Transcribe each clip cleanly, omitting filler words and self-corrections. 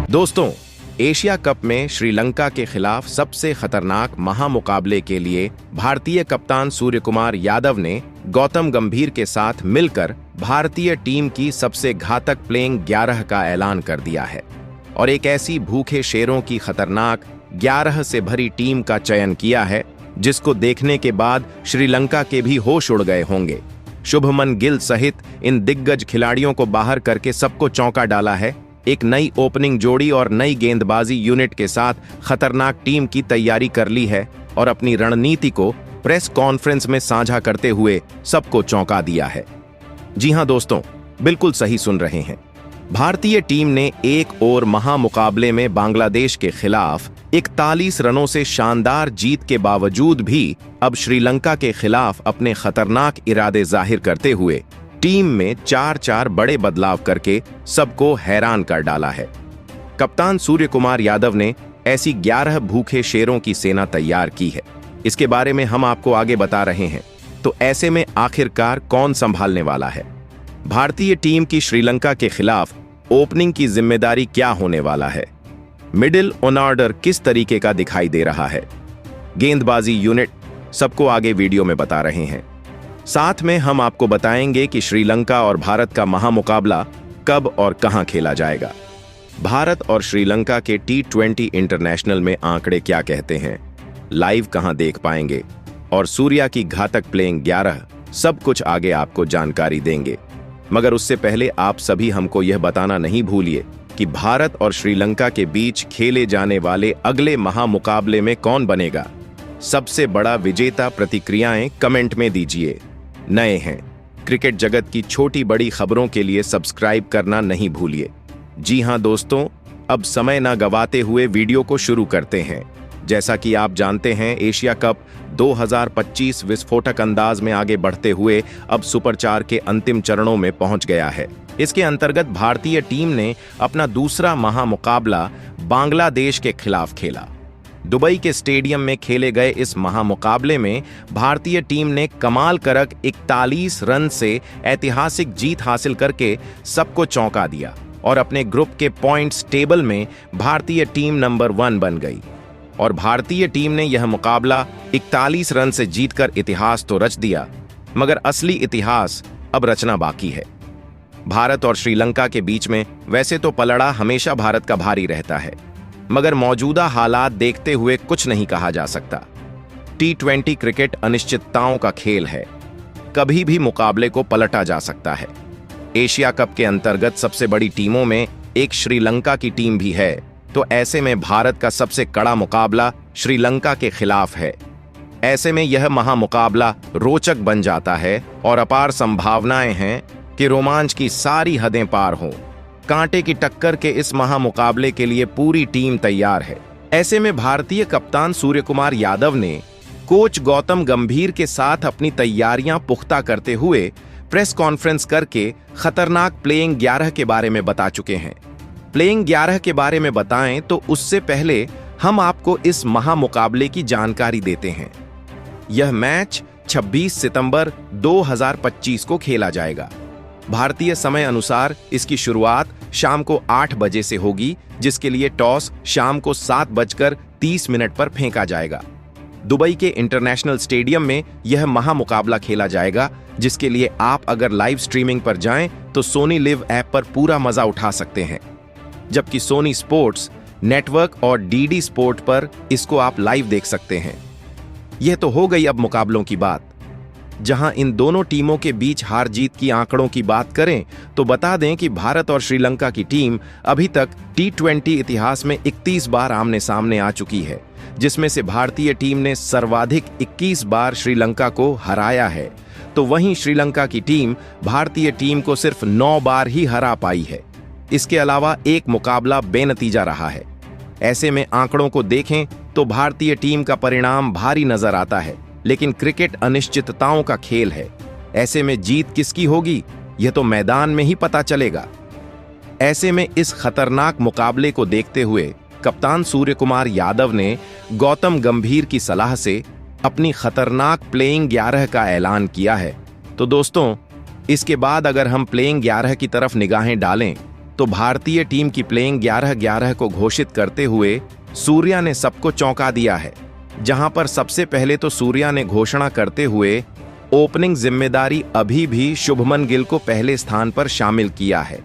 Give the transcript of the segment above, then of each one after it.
दोस्तों, Asia cup में श्रीलंका के खिलाफ सबसे खतरनाक महामुकाबले के लिए भारतीय कप्तान सूर्यकुमार यादव ने गौतम गंभीर के साथ मिलकर भारतीय टीम की सबसे घातक प्लेइंग 11 का ऐलान कर दिया है और एक ऐसी भूखे शेरों की खतरनाक 11 से भरी टीम का चयन किया है जिसको देखने के बाद श्रीलंका के भी होश उड़ गए होंगे। शुभमन गिल सहित इन दिग्गज खिलाड़ियों को बाहर करके सबको चौंका डाला है। एक नई ओपनिंग जोड़ी और नई गेंदबाजी यूनिट के साथ खतरनाक टीम की तैयारी कर ली है और अपनी रणनीति को प्रेस कॉन्फ्रेंस में साझा करते हुए सबको चौंका दिया है। जी हां दोस्तों, बिल्कुल सही सुन रहे हैं। भारतीय टीम ने एक और महामुकाबले में बांग्लादेश के खिलाफ 41 रनों से शानदार जीत के बावजूद भी अब श्रीलंका के खिलाफ अपने खतरनाक इरादे जाहिर करते हुए टीम में 4-4 बड़े बदलाव करके सबको हैरान कर डाला है। कप्तान सूर्यकुमार यादव ने ऐसी 11 भूखे शेरों की सेना तैयार की है। इसके बारे में हम आपको आगे बता रहे हैं। तो ऐसे में आखिरकार कौन संभालने वाला है? भारतीय टीम की श्रीलंका के खिलाफ ओपनिंग की जिम्मेदारी क्या होने वाला है? मिडिल ऑर्डर किस तरीके का दिखाई दे रहा है? गेंदबाजी यूनिट सबको आगे वीडियो में बता रहे हैं। साथ में हम आपको बताएंगे कि श्रीलंका और भारत का महामुकाबला कब और कहां खेला जाएगा। भारत और श्रीलंका के T20 इंटरनेशनल में आंकड़े क्या कहते हैं, लाइव कहां देख पाएंगे और सूर्या की घातक प्लेइंग 11, सब कुछ आगे आपको जानकारी देंगे। मगर उससे पहले आप सभी हमको यह बताना नहीं भूलिए कि भारत और श्रीलंका के बीच खेले जाने वाले अगले महामुकाबले में कौन बनेगा सबसे बड़ा विजेता। प्रतिक्रियाएं कमेंट में दीजिए। नए हैं क्रिकेट जगत की छोटी बड़ी खबरों के लिए सब्सक्राइब करना नहीं भूलिए। जी हां दोस्तों, अब समय ना गवाते हुए वीडियो को शुरू करते हैं। जैसा कि आप जानते हैं, एशिया कप 2025 विस्फोटक अंदाज में आगे बढ़ते हुए अब सुपर 4 के अंतिम चरणों में पहुंच गया है। इसके अंतर्गत भारतीय टीम ने अपना दूसरा महामुकाबला बांग्लादेश के खिलाफ खेला। दुबई के स्टेडियम में खेले गए इस महामुकाबले में भारतीय टीम ने कमाल करक 41 रन से ऐतिहासिक जीत हासिल करके सबको चौंका दिया और अपने ग्रुप के पॉइंट्स टेबल में भारतीय टीम नंबर 1 बन गई। और भारतीय टीम ने यह मुकाबला 41 रन से जीतकर इतिहास तो रच दिया, मगर असली इतिहास अब रचना बाकी है। भारत और श्रीलंका के बीच में वैसे तो पलड़ा हमेशा भारत का भारी रहता है, मगर मौजूदा हालात देखते हुए कुछ नहीं कहा जा सकता। T20 क्रिकेट अनिश्चितताओं का खेल है, कभी भी मुकाबले को पलटा जा सकता है। एशिया कप के अंतर्गत सबसे बड़ी टीमों में एक श्रीलंका की टीम भी है, तो ऐसे में भारत का सबसे कड़ा मुकाबला श्रीलंका के खिलाफ है। ऐसे में यह महामुकाबला रोचक बन जाता है और अपार संभावनाएं हैं कि रोमांच की सारी हदें पार हों। कांटे की टक्कर के इस महामुकाबले के लिए पूरी टीम तैयार है। ऐसे में भारतीय कप्तान सूर्यकुमार यादव ने कोच गौतम गंभीर के साथ अपनी तैयारियां पुख्ता करते हुए प्रेस कॉन्फ्रेंस करके खतरनाक प्लेइंग 11 के बारे में बता चुके हैं। प्लेइंग 11 के बारे में बताएं तो उससे पहले हम आपको इस महामुकाबले की जानकारी देते हैं। यह मैच 26 सितंबर 2025 को खेला जाएगा। भारतीय समय अनुसार इसकी शुरुआत शाम को 8 बजे से होगी, जिसके लिए टॉस शाम को 7:30 पर फेंका जाएगा। दुबई के इंटरनेशनल स्टेडियम में यह महामुकाबला खेला जाएगा, जिसके लिए आप अगर लाइव स्ट्रीमिंग पर जाएं तो सोनी लिव ऐप पर पूरा मजा उठा सकते हैं, जबकि सोनी स्पोर्ट्स नेटवर्क और डीडी स्पोर्ट पर इसको आप लाइव देख सकते हैं। यह तो हो गई अब मुकाबलों की बात। जहां इन दोनों टीमों के बीच हार जीत की आंकड़ों की बात करें तो बता दें कि भारत और श्रीलंका की टीम अभी तक T20 इतिहास में 31 बार आमने सामने आ चुकी है, जिसमें से भारतीय टीम ने सर्वाधिक 21 बार श्रीलंका को हराया है, तो वहीं श्रीलंका की टीम भारतीय टीम को सिर्फ 9 बार ही हरा पाई है। इसके अलावा एक मुकाबला बेनतीजा रहा है। ऐसे में आंकड़ों को देखें तो भारतीय टीम का परिणाम भारी नजर आता है, लेकिन क्रिकेट अनिश्चितताओं का खेल है। ऐसे में जीत किसकी होगी यह तो मैदान में ही पता चलेगा। ऐसे में इस खतरनाक मुकाबले को देखते हुए कप्तान सूर्यकुमार यादव ने गौतम गंभीर की सलाह से अपनी खतरनाक प्लेइंग 11 का ऐलान किया है। तो दोस्तों, इसके बाद अगर हम प्लेइंग 11 की तरफ निगाहें डालें तो भारतीय टीम की प्लेइंग 11-11 को घोषित करते हुए सूर्या ने सबको चौंका दिया है, जहां पर सबसे पहले तो सूर्या ने घोषणा करते हुए ओपनिंग जिम्मेदारी अभी भी शुभमन गिल को पहले स्थान पर शामिल किया है।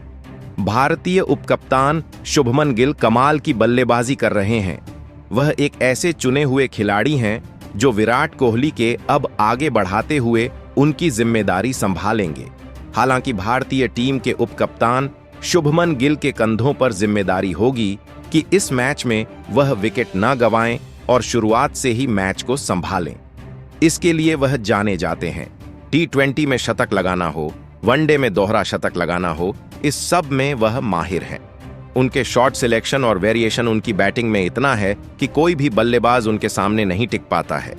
भारतीय उपकप्तान शुभमन गिल कमाल की बल्लेबाजी कर रहे हैं। वह एक ऐसे चुने हुए खिलाड़ी हैं जो विराट कोहली के अब आगे बढ़ाते हुए उनकी जिम्मेदारी संभालेंगे। हालांकि भारतीय टीम के उपकप्तान शुभमन गिल के कंधों पर जिम्मेदारी होगी कि इस मैच में वह विकेट न गंवाएं और शुरुआत से ही मैच को संभालें। इसके लिए वह जाने जाते हैं। T20 में शतक लगाना हो, वनडे में दोहरा शतक लगाना हो, इस सब में वह माहिर हैं। उनके शॉट सिलेक्शन और वेरिएशन उनकी बैटिंग में इतना है कि कोई भी बल्लेबाज उनके सामने नहीं टिक पाता है।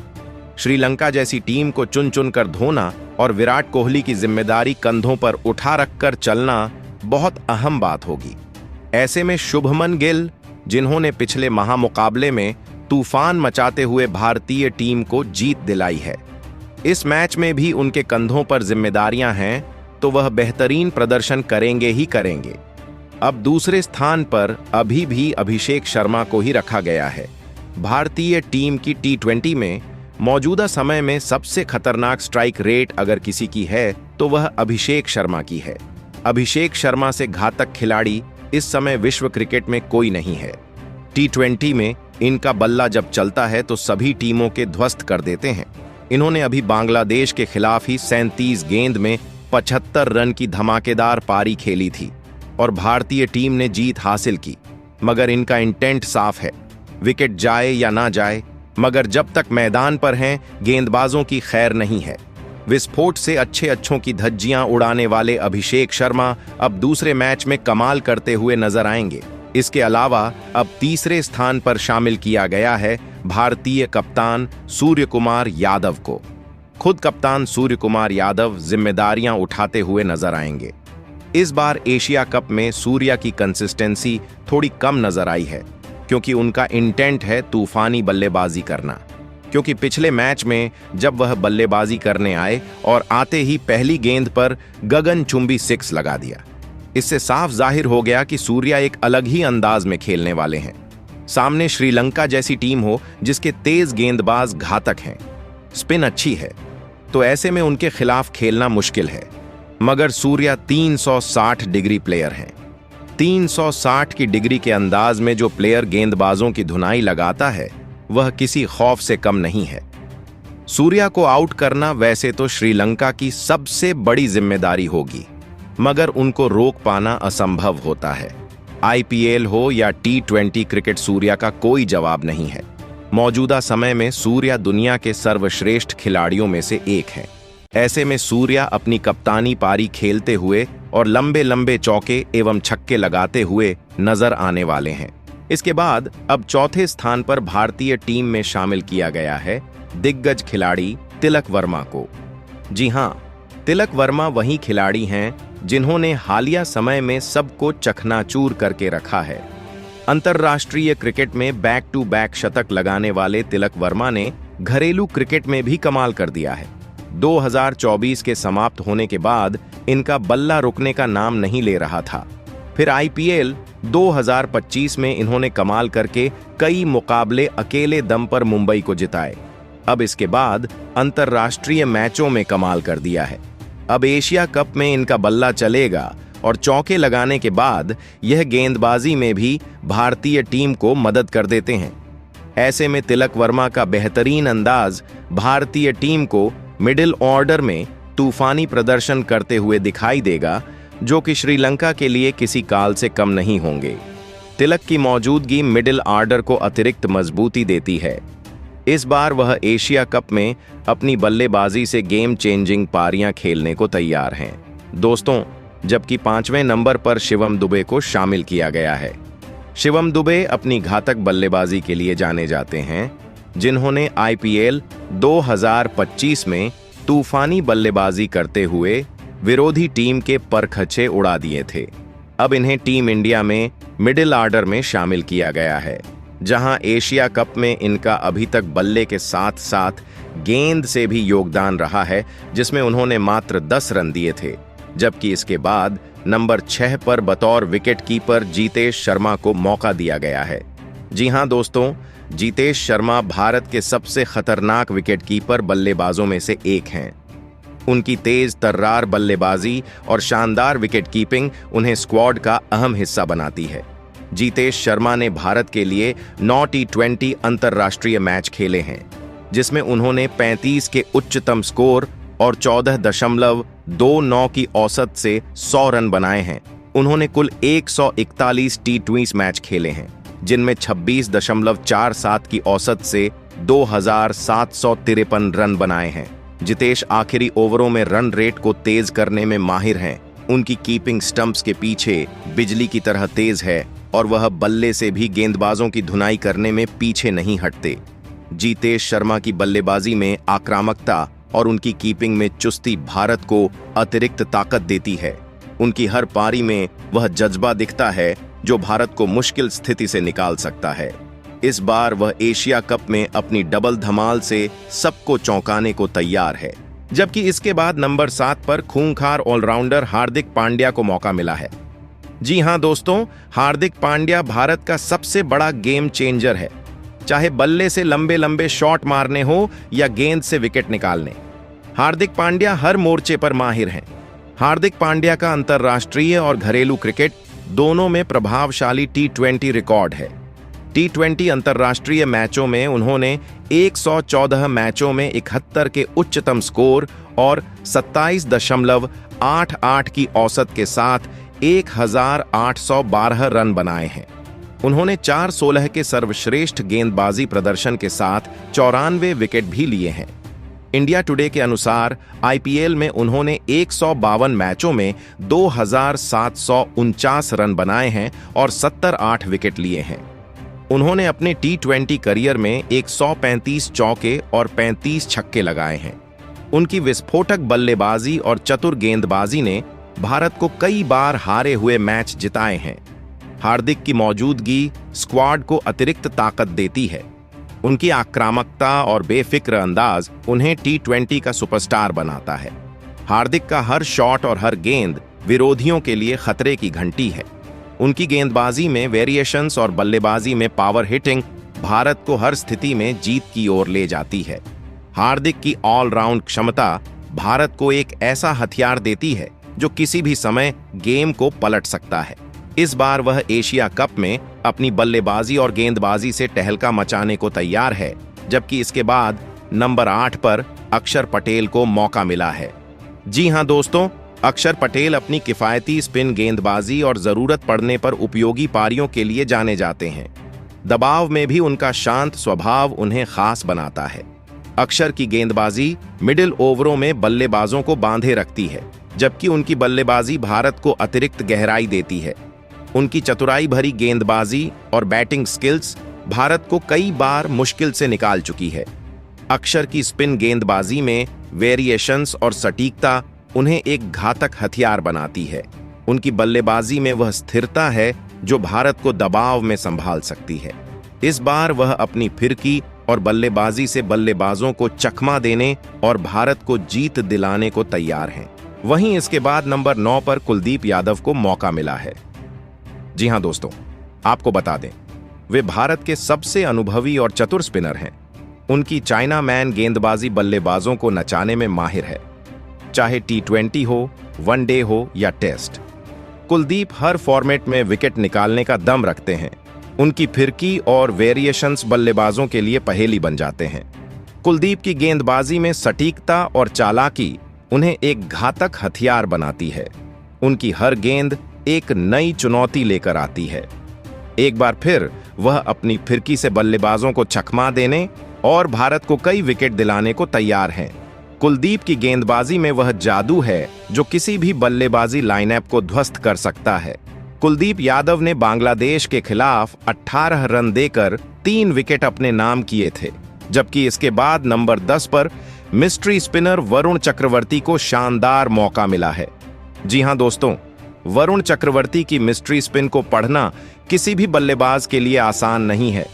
श्रीलंका जैसी टीम को चुन चुन कर धोना और विराट कोहली की जिम्मेदारी कंधों पर उठा रखकर चलना बहुत अहम बात होगी। ऐसे में शुभमन गिल, जिन्होंने पिछले महामुकाबले में तूफान मचाते हुए भारतीय टीम को जीत दिलाई है, इस मैच में भी उनके कंधों पर जिम्मेदारियां हैं, तो वह बेहतरीन प्रदर्शन करेंगे ही करेंगे। अब दूसरे स्थान पर अभी भी अभिषेक शर्मा को ही रखा गया है। भारतीय टीम की T20 में मौजूदा समय में सबसे खतरनाक स्ट्राइक रेट अगर किसी की है तो वह अभिषेक शर्मा की है। अभिषेक शर्मा से घातक खिलाड़ी इस समय विश्व क्रिकेट में कोई नहीं है। T20 में इनका बल्ला जब चलता है तो सभी टीमों के ध्वस्त कर देते हैं। इन्होंने अभी बांग्लादेश के खिलाफ ही 37 गेंद में 75 रन की धमाकेदार पारी खेली थी और भारतीय टीम ने जीत हासिल की। मगर इनका इंटेंट साफ है, विकेट जाए या ना जाए, मगर जब तक मैदान पर हैं गेंदबाजों की खैर नहीं है। विस्फोट से अच्छों की धज्जियां उड़ाने वाले अभिषेक शर्मा अब दूसरे मैच में कमाल करते हुए नजर आएंगे। इसके अलावा अब तीसरे स्थान पर शामिल किया गया है भारतीय कप्तान सूर्य कुमार यादव को। खुद कप्तान सूर्य कुमार यादव जिम्मेदारियां उठाते हुए नजर आएंगे। इस बार एशिया कप में सूर्या की कंसिस्टेंसी थोड़ी कम नजर आई है, क्योंकि उनका इंटेंट है तूफानी बल्लेबाजी करना। क्योंकि पिछले मैच में जब वह बल्लेबाजी करने आए और आते ही पहली गेंद पर गगनचुंबी 6 लगा दिया, इससे साफ जाहिर हो गया कि सूर्या एक अलग ही अंदाज में खेलने वाले हैं। सामने श्रीलंका जैसी टीम हो जिसके तेज गेंदबाज घातक हैं, स्पिन अच्छी है, तो ऐसे में उनके खिलाफ खेलना मुश्किल है। मगर सूर्या 360 डिग्री प्लेयर हैं। 360 की डिग्री के अंदाज में जो प्लेयर गेंदबाजों की धुनाई लगाता है वह किसी खौफ से कम नहीं है। सूर्या को आउट करना वैसे तो श्रीलंका की सबसे बड़ी जिम्मेदारी होगी, मगर उनको रोक पाना असंभव होता है। IPL हो या T20 क्रिकेट, सूर्या का कोई जवाब नहीं है। मौजूदा समय में सूर्या दुनिया के सर्वश्रेष्ठ खिलाड़ियों में से एक है। ऐसे में सूर्या अपनी कप्तानी पारी खेलते हुए और लंबे लंबे चौके एवं छक्के लगाते हुए नजर आने वाले हैं। इसके बाद अब चौथे स्थान पर भारतीय टीम में शामिल किया गया है दिग्गज खिलाड़ी तिलक वर्मा को। जी हां, तिलक वर्मा वही खिलाड़ी हैं जिन्होंने हालिया समय में सबको चकनाचूर करके रखा है। अंतर्राष्ट्रीय क्रिकेट में बैक टू बैक शतक लगाने वाले तिलक वर्मा ने घरेलू क्रिकेट में भी कमाल कर दिया है। 2024 के समाप्त होने के बाद इनका बल्ला रुकने का नाम नहीं ले रहा था। फिर IPL 2025 में इन्होंने कमाल करके कई मुकाबले अकेले दम पर मुंबई को जिताए। अब इसके बाद अंतर्राष्ट्रीय मैचों में कमाल कर दिया है। अब एशिया कप में इनका बल्ला चलेगा और चौके लगाने के बाद यह गेंदबाजी में भी भारतीय टीम को मदद कर देते हैं। ऐसे में तिलक वर्मा का बेहतरीन अंदाज भारतीय टीम को मिडिल ऑर्डर में तूफानी प्रदर्शन करते हुए दिखाई देगा, जो कि श्रीलंका के लिए किसी काल से कम नहीं होंगे। तिलक की मौजूदगी मिडिल ऑर्डर को अतिरिक्त मजबूती देती है। इस बार वह एशिया कप में अपनी बल्लेबाजी से गेम चेंजिंग पारियां खेलने को तैयार हैं। दोस्तों, जबकि 5वें नंबर पर शिवम दुबे को शामिल किया गया है। शिवम दुबे अपनी घातक बल्लेबाजी के लिए जाने जाते हैं, जिन्होंने IPL 2025 में तूफानी बल्लेबाजी करते हुए विरोधी टीम के परखचे उड़ा दिए थे। अब इन्हें टीम इंडिया में मिडिल ऑर्डर में शामिल किया गया है, जहां एशिया कप में इनका अभी तक बल्ले के साथ साथ गेंद से भी योगदान रहा है, जिसमें उन्होंने मात्र 10 रन दिए थे, जबकि इसके बाद नंबर 6 पर बतौर विकेटकीपर जीतेश शर्मा को मौका दिया गया है। जी हां दोस्तों, जीतेश शर्मा भारत के सबसे खतरनाक विकेटकीपर बल्लेबाजों में से एक हैं। उनकी तेज तर्रार बल्लेबाजी और शानदार विकेटकीपिंग उन्हें स्क्वाड का अहम हिस्सा बनाती है। जीतेश शर्मा ने भारत के लिए 9 टी20 अंतर्राष्ट्रीय मैच खेले हैं, जिसमें उन्होंने 35 के उच्चतम स्कोर और 14.29 की औसत से 100 रन बनाए हैं। उन्होंने कुल 141 टी20 मैच खेले हैं, जिनमें 26.47 की औसत से 2753 रन बनाए हैं। जीतेश आखिरी ओवरों में रन रेट को तेज करने में माहिर हैं। उनकी कीपिंग स्टंप्स के पीछे बिजली की तरह तेज है और वह बल्ले से भी गेंदबाजों की धुनाई करने में पीछे नहीं हटते। जीतेश शर्मा की बल्लेबाजी में आक्रामकता और उनकी कीपिंग में चुस्ती भारत को अतिरिक्त ताकत देती है। उनकी हर पारी में वह जज्बा दिखता है जो भारत को मुश्किल स्थिति से निकाल सकता है। इस बार वह एशिया कप में अपनी डबल धमाल से सबको चौंकाने को तैयार है। जबकि इसके बाद नंबर 7 पर खूंखार ऑलराउंडर हार्दिक पांड्या को मौका मिला है। जी हां दोस्तों, हार्दिक पांड्या भारत का सबसे बड़ा गेम चेंजर है, चाहे बल्ले से लंबे लंबे शॉट मारने हो या गेंद से विकेट निकालने। हार्दिक पांड्या हर मोर्चे पर माहिर हैं। हार्दिक पांड्या का अंतर्राष्ट्रीय और घरेलू क्रिकेट दोनों में प्रभावशाली टी20 रिकॉर्ड है। टी20 अंतर्राष्ट्रीय मैचों में उन्होंने 114 मैचों में 71 के उच्चतम स्कोर और 27.88 की औसत के साथ 1812 रन बनाए हैं। उन्होंने 4-16 के सर्वश्रेष्ठ गेंदबाजी प्रदर्शन के साथ 94 विकेट भी लिए हैं। इंडिया टुडे के अनुसार आईपीएल में उन्होंने 152 मैचों में 2749 रन बनाए हैं और 78 विकेट लिए हैं। उन्होंने अपने टी20 करियर में 135 चौके और 35 छक्के लगाए हैं। उनकी विस्फोटक बल्लेबाजी और चतुर गेंदबाजी ने भारत को कई बार हारे हुए मैच जिताए हैं। हार्दिक की मौजूदगी स्क्वाड को अतिरिक्त ताकत देती है। उनकी आक्रामकता और बेफिक्र अंदाज उन्हें टी20 का सुपरस्टार बनाता है। हार्दिक का हर शॉट और हर गेंद विरोधियों के लिए खतरे की घंटी है। उनकी गेंदबाजी में वेरिएशंस और बल्लेबाजी में पावर हिटिंग भारत को हर स्थिति में जीत की ओर ले जाती है। हार्दिक की ऑलराउंड क्षमता भारत को एक ऐसा हथियार देती है जो किसी भी समय गेम को पलट सकता है। इस बार वह एशिया कप में अपनी बल्लेबाजी और गेंदबाजी से टहलका मचाने को तैयार है, जबकि इसके बाद नंबर 8 पर अक्षर पटेल को मौका मिला है। जी हां दोस्तों, अक्षर पटेल अपनी किफायती स्पिन गेंदबाजी और जरूरत पड़ने पर उपयोगी पारियों के लिए जाने जाते हैं। दबाव में भी उनका शांत स्वभाव उन्हें खास बनाता है। अक्षर की गेंदबाजी मिडिल ओवरों में बल्लेबाजों को बांधे रखती है, जबकि उनकी बल्लेबाजी भारत को अतिरिक्त गहराई देती है। उनकी चतुराई भरी गेंदबाजी और बैटिंग स्किल्स भारत को कई बार मुश्किल से निकाल चुकी है। अक्षर की स्पिन गेंदबाजी में वेरिएशंस और सटीकता उन्हें एक घातक हथियार बनाती है। उनकी बल्लेबाजी में वह स्थिरता है जो भारत को दबाव में संभाल सकती है। इस बार वह अपनी फिरकी और बल्लेबाजी से बल्लेबाजों को चकमा देने और भारत को जीत दिलाने को तैयार हैं। वहीं इसके बाद नंबर 9 पर कुलदीप यादव को मौका मिला है। जी हां दोस्तों, आपको बता दें, वे भारत के सबसे अनुभवी और चतुर स्पिनर हैं। उनकी चाइना मैन गेंदबाजी बल्लेबाजों को नचाने में माहिर है, चाहे टी20 हो, वनडे हो या टेस्ट। कुलदीप हर फॉर्मेट में विकेट निकालने का दम रखते हैं। उनकी फिरकी और वेरिएशंस बल्लेबाजों के लिए पहेली बन जाते हैं। कुलदीप की गेंदबाजी में सटीकता और चालाकी उन्हें एक घातक हथियार बनाती है। उनकी हर गेंद एक नई चुनौती लेकर आती है। एक बार फिर वह अपनी फिरकी से बल्लेबाजों को चकमा देने और भारत को कई विकेट दिलाने को तैयार हैं। कुलदीप की गेंदबाजी में वह जादू है जो किसी भी बल्लेबाजी लाइनअप को ध्वस्त कर सकता है। कुलदीप यादव ने बांग्लादेश के खिलाफ 18 रन देकर 3 विकेट अपने नाम किए थे, जबकि इसके बाद नंबर 10 पर मिस्ट्री स्पिनर वरुण चक्रवर्ती को शानदार मौका मिला है। जी हां दोस्तों, वरुण चक्रवर्ती की मिस्ट्री स्पिन को पढ़ना किसी भी बल्लेबाज के लिए आसान नहीं है।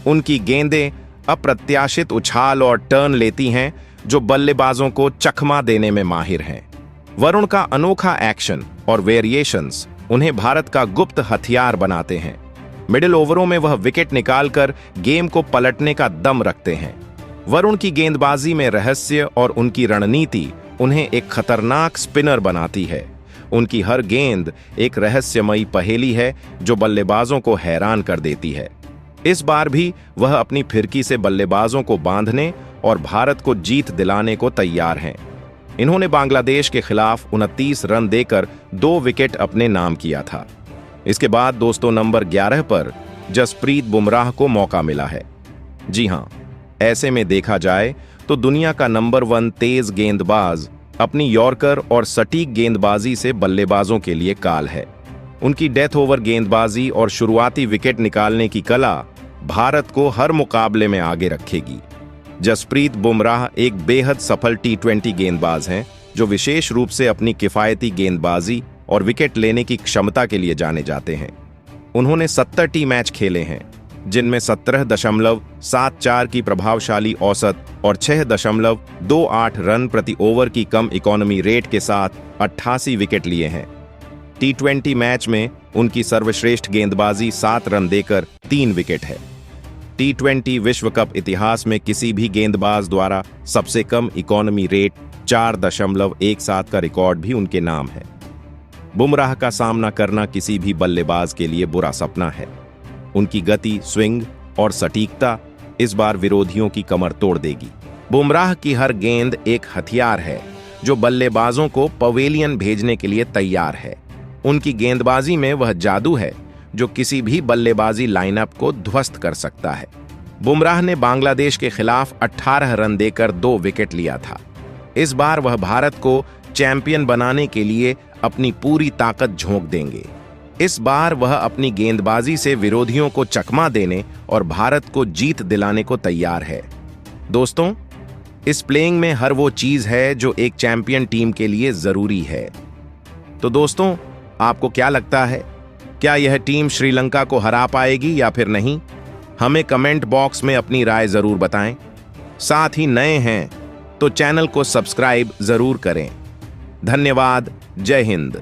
उनकी गेंदें अप्रत्याशित उछाल और टर्न लेती हैं जो बल्लेबाजों को चकमा देने में माहिर हैं। वरुण का अनोखा एक्शन और वेरिएशंस उन्हें भारत का गुप्त हथियार बनाते हैं। मिडिल ओवरों में वह विकेट निकालकर गेम को पलटने का दम रखते हैं। वरुण की गेंदबाजी में रहस्य और उनकी रणनीति उन्हें एक खतरनाक स्पिनर बनाती है। उनकी हर गेंद एक रहस्यमयी पहेली है जो बल्लेबाजों को हैरान कर देती है। इस बार भी वह अपनी फिरकी से बल्लेबाजों को बांधने और भारत को जीत दिलाने को तैयार हैं। इन्होंने बांग्लादेश के खिलाफ 29 रन देकर 2 विकेट अपने नाम किया था। इसके बाद दोस्तों नंबर 11 पर जसप्रीत बुमराह को मौका मिला है। जी हां, ऐसे में देखा जाए तो दुनिया का नंबर 1 तेज गेंदबाज अपनी यॉर्कर और सटीक गेंदबाजी से बल्लेबाजों के लिए काल है। उनकी डेथ ओवर गेंदबाजी और शुरुआती विकेट निकालने की कला भारत को हर मुकाबले में आगे रखेगी। जसप्रीत बुमराह एक बेहद सफल T20 गेंदबाज हैं जो विशेष रूप से अपनी किफायती गेंदबाजी और विकेट लेने की क्षमता के लिए जाने जाते हैं। उन्होंने 70 टी मैच खेले हैं जिनमें 17.74 की प्रभावशाली औसत और 6.28 रन प्रति ओवर की कम इकोनॉमी रेट के साथ 88 विकेट लिए हैं। T20 मैच में उनकी सर्वश्रेष्ठ गेंदबाजी 7 रन देकर 3 विकेट है। T20 विश्व कप इतिहास में किसी भी गेंदबाज द्वारा सबसे कम इकोनॉमी रेट 4.17 का रिकॉर्ड भी उनके नाम है। बुमराह का सामना करना किसी भी बल्लेबाज के लिए बुरा सपना है। उनकी गति, स्विंग और सटीकता इस बार विरोधियों की कमर तोड़ देगी। बुमराह की हर गेंद एक हथियार है जो बल्लेबाजों को पवेलियन भेजने के लिए तैयार है। उनकी गेंदबाजी में वह जादू है जो किसी भी बल्लेबाजी लाइनअप को ध्वस्त कर सकता है। बुमराह ने बांग्लादेश के खिलाफ 18 रन देकर 2 विकेट लिया था। इस बार वह भारत को चैंपियन बनाने के लिए अपनी पूरी ताकत झोंक देंगे। इस बार वह अपनी गेंदबाजी से विरोधियों को चकमा देने और भारत को जीत दिलाने को तैयार है। दोस्तों, इस प्लेइंग में हर वो चीज है जो एक चैंपियन टीम के लिए जरूरी है। तो दोस्तों, आपको क्या लगता है, क्या यह टीम श्रीलंका को हरा पाएगी या फिर नहीं? हमें कमेंट बॉक्स में अपनी राय जरूर बताएं। साथ ही नए हैं तो चैनल को सब्सक्राइब जरूर करें। धन्यवाद। जय हिंद।